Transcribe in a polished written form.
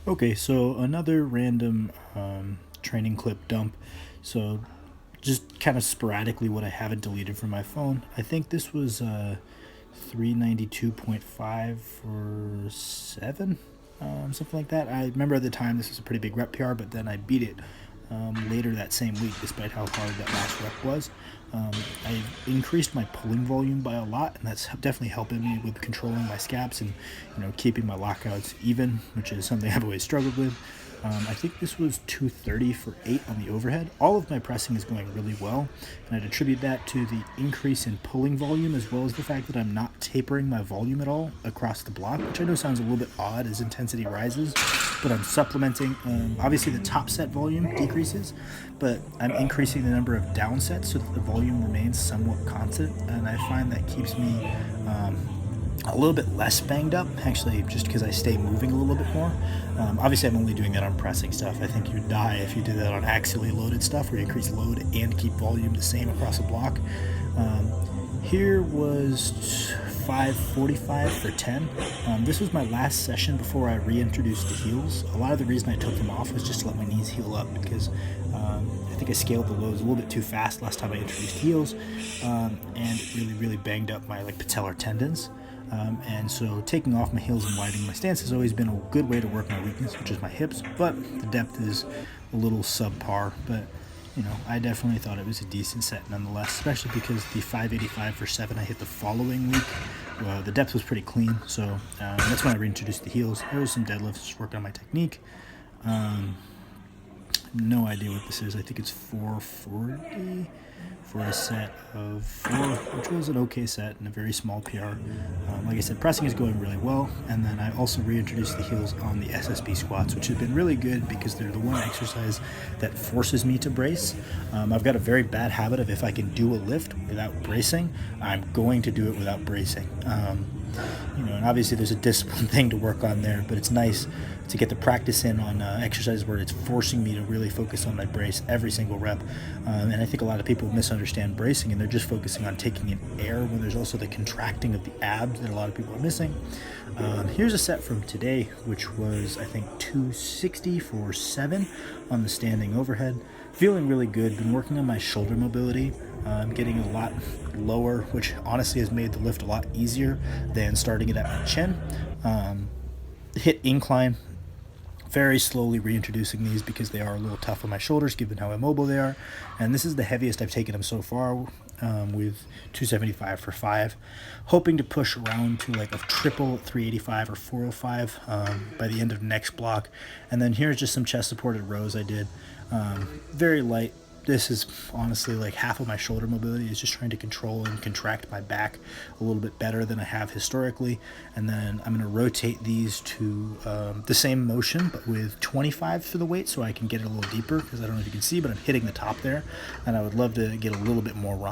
Okay, so another random training clip dump. So just kind of sporadically what I haven't deleted from my phone. I think this was 392.5 for 7, something like that. I remember at the time this was a pretty big rep PR, but then I beat it later that same week, despite how hard that last rep was. I increased my pulling volume by a lot, and that's definitely helping me with controlling my scaps and keeping my lockouts even, which is something I've always struggled with. I think this was 230 for 8 on the overhead. All of my pressing is going really well, and I'd attribute that to the increase in pulling volume as well as the fact that I'm not tapering my volume at all across the block, which I know sounds a little bit odd as intensity rises, but I'm supplementing. Obviously, the top set volume decreases, but I'm increasing the number of down sets so that the volume remains somewhat constant, and I find that keeps me a little bit less banged up, actually, just because I stay moving a little bit more. Obviously, I'm only doing that on pressing stuff. I think you'd die if you did that on axially loaded stuff, where you increase load and keep volume the same across a block. Here was 545 for 10. This was my last session before I reintroduced the heels. A lot of the reason I took them off was just to let my knees heal up because I think I scaled the loads a little bit too fast last time I introduced heels, and it really banged up my patellar tendons. And so taking off my heels and widening my stance has always been a good way to work my weakness, which is my hips, but the depth is a little subpar. But I definitely thought it was a decent set nonetheless, especially because the 585 for 7 I hit the following week, the depth was pretty clean. So that's when I reintroduced the heels. There was some deadlifts, just working on my technique. No idea what this is. I think it's 440 for a set of 4, which was an okay set and a very small PR. Like I said, pressing is going really well, and then I also reintroduced the heels on the SSB squats, which has been really good because they're the one exercise that forces me to brace. I've got a very bad habit of if I can do a lift without bracing, I'm going to do it without bracing. And obviously there's a discipline thing to work on there, but it's nice to get the practice in on exercises where it's forcing me to really focus on my brace every single rep. And I think a lot of people misunderstand bracing and they're just focusing on taking in air when there's also the contracting of the abs that a lot of people are missing. Here's a set from today, which was I think 260 for 7 on the standing overhead. Feeling really good. Been working on my shoulder mobility. I'm getting a lot lower, which honestly has made the lift a lot easier than starting it at my chin. Hit incline, very slowly reintroducing these because they are a little tough on my shoulders given how immobile they are. And this is the heaviest I've taken them so far, with 275 for 5. Hoping to push around to like a triple 385 or 405 by the end of next block. And then here's just some chest supported rows I did. Very light. This is honestly like half of my shoulder mobility is just trying to control and contract my back a little bit better than I have historically. And then I'm going to rotate these to the same motion, but with 25 for the weight so I can get it a little deeper, because I don't know if you can see, but I'm hitting the top there, and I would love to get a little bit more raw.